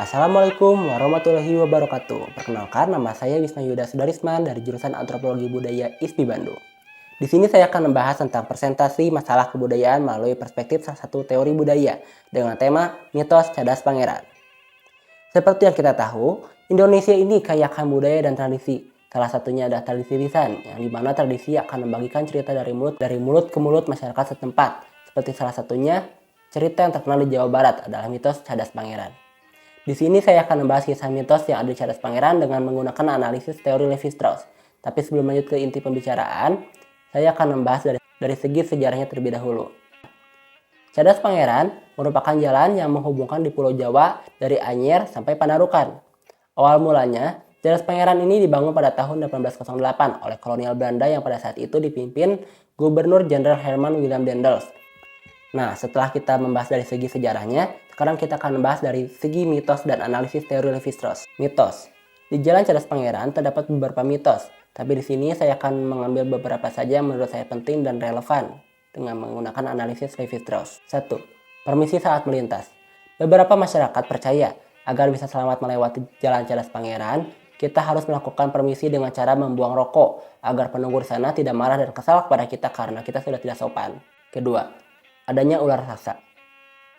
Assalamualaikum warahmatullahi wabarakatuh. Perkenalkan, nama saya Wisnu Yuda Sudarisman dari jurusan Antropologi Budaya ISPI Bandung. Di sini saya akan membahas tentang presentasi masalah kebudayaan melalui perspektif salah satu teori budaya dengan tema mitos cadas pangeran. Seperti yang kita tahu, Indonesia ini kaya akan budaya dan tradisi. Salah satunya adalah tradisi lisan, yang dimana tradisi akan membagikan cerita dari mulut ke mulut masyarakat setempat. Seperti salah satunya cerita yang terkenal di Jawa Barat adalah mitos cadas pangeran. Di sini saya akan membahas kisah mitos yang ada di cadas pangeran dengan menggunakan analisis teori Levi-Strauss. Tapi sebelum lanjut ke inti pembicaraan, saya akan membahas dari segi sejarahnya terlebih dahulu. Cadas Pangeran merupakan jalan yang menghubungkan di Pulau Jawa dari Anyer sampai Panarukan. Awal mulanya, Cadas Pangeran ini dibangun pada tahun 1808 oleh kolonial Belanda yang pada saat itu dipimpin Gubernur Jenderal Herman Willem Daendels. Nah, setelah kita membahas dari segi sejarahnya, sekarang kita akan membahas dari segi mitos dan analisis teori Levi-Strauss. Mitos. Di Jalan Cadas Pangeran terdapat beberapa mitos, tapi di sini saya akan mengambil beberapa saja yang menurut saya penting dan relevan dengan menggunakan analisis Levi-Strauss. 1. Permisi saat melintas. Beberapa masyarakat percaya agar bisa selamat melewati Jalan Cadas Pangeran, kita harus melakukan permisi dengan cara membuang rokok agar penunggu di sana tidak marah dan kesal kepada kita karena kita sudah tidak sopan. Kedua, adanya ular raksasa.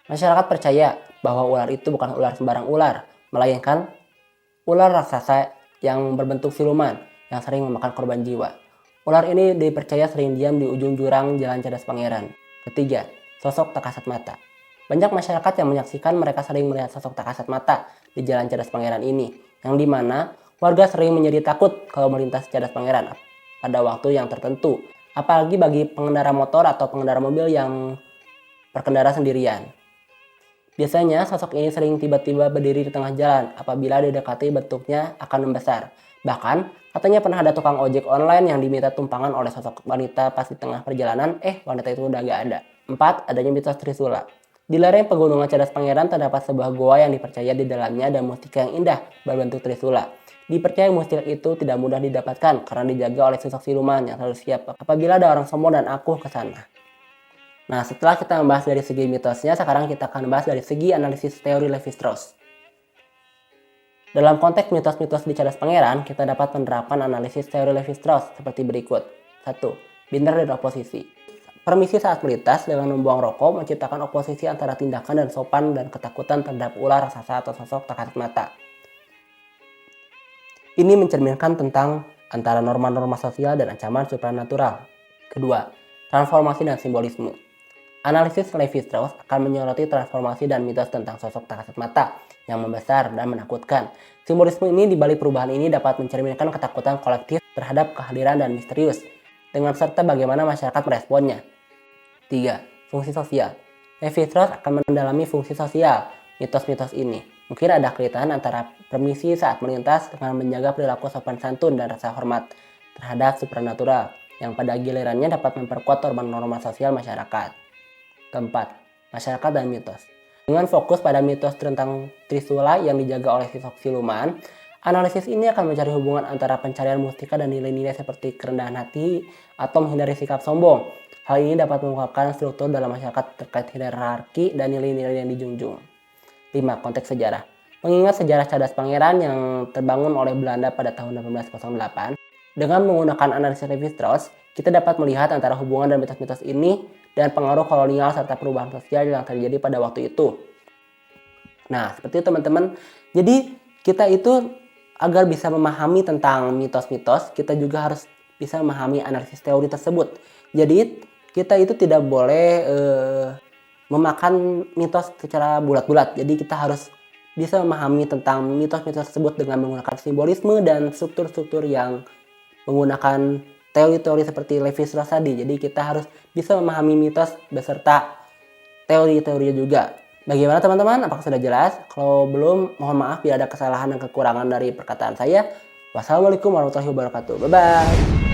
Masyarakat percaya bahwa ular itu bukan ular sembarang ular, melainkan ular raksasa yang berbentuk siluman yang sering memakan korban jiwa. Ular ini dipercaya sering diam di ujung jurang Jalan Cadas Pangeran. Ketiga, sosok tak kasat mata. Banyak masyarakat yang menyaksikan mereka sering melihat sosok tak kasat mata di Jalan Cadas Pangeran ini, yang dimana warga sering menjadi takut kalau melintas Cadas Pangeran pada waktu yang tertentu, apalagi bagi pengendara motor atau pengendara mobil yang berkendara sendirian. Biasanya sosok ini sering tiba-tiba berdiri di tengah jalan apabila didekati bentuknya akan membesar. Bahkan katanya pernah ada tukang ojek online yang diminta tumpangan oleh sosok wanita pas di tengah perjalanan, wanita itu udah gak ada. 4. Adanya mitos Trisula. Di lereng pegunungan Cadas Pangeran terdapat sebuah goa yang dipercaya di dalamnya ada mustika yang indah berbentuk Trisula. Dipercaya mustika itu tidak mudah didapatkan karena dijaga oleh sosok siluman yang selalu siap apabila ada orang sombong dan akuh ke sana. Nah, setelah kita membahas dari segi mitosnya, sekarang kita akan membahas dari segi analisis teori Levi-Strauss. Dalam konteks mitos-mitos di Cadas Pangeran, kita dapat menerapkan analisis teori Levi-Strauss seperti berikut. 1. Binder dan oposisi. Permisi saat melintas dengan membuang rokok menciptakan oposisi antara tindakan dan sopan dan ketakutan terhadap ular raksasa atau sosok tak kasat mata. Ini mencerminkan tentang antara norma-norma sosial dan ancaman supranatural. Kedua, transformasi dan simbolisme. Analisis Levi-Strauss akan menyoroti transformasi dan mitos tentang sosok tak kasat mata yang membesar dan menakutkan. Simbolisme ini di balik perubahan ini dapat mencerminkan ketakutan kolektif terhadap kehadiran dan misterius, dengan serta bagaimana masyarakat meresponnya. 3. Fungsi sosial. Levi-Strauss akan mendalami fungsi sosial mitos-mitos ini. Mungkin ada kaitan antara permisi saat melintas dengan menjaga perilaku sopan santun dan rasa hormat terhadap supranatural, yang pada gilirannya dapat memperkuat norma-norma sosial masyarakat. Keempat, masyarakat dan mitos. Dengan fokus pada mitos tentang Trisula yang dijaga oleh sosok siluman, analisis ini akan mencari hubungan antara pencarian mustika dan nilai-nilai seperti kerendahan hati atau menghindari sikap sombong. Hal ini dapat mengungkapkan struktur dalam masyarakat terkait hierarki dan nilai-nilai yang dijunjung. 5. Konteks sejarah. Mengingat sejarah Cadas Pangeran yang terbangun oleh Belanda pada tahun 1808, dengan menggunakan analisis Levi-Strauss, kita dapat melihat antara hubungan dan mitos-mitos ini dan pengaruh kolonial serta perubahan sosial yang terjadi pada waktu itu. Nah, seperti itu teman-teman. Jadi, kita itu agar bisa memahami tentang mitos-mitos, kita juga harus bisa memahami analisis teori tersebut. Jadi, kita itu tidak boleh memakan mitos secara bulat-bulat. Jadi, kita harus bisa memahami tentang mitos-mitos tersebut dengan menggunakan simbolisme dan struktur-struktur yang menggunakan teori-teori seperti Levi-Strauss tadi. Jadi kita harus bisa memahami mitos beserta teori-teorinya juga. Bagaimana teman-teman? Apakah sudah jelas? Kalau belum, mohon maaf bila ada kesalahan dan kekurangan dari perkataan saya. Wassalamualaikum warahmatullahi wabarakatuh. Bye-bye.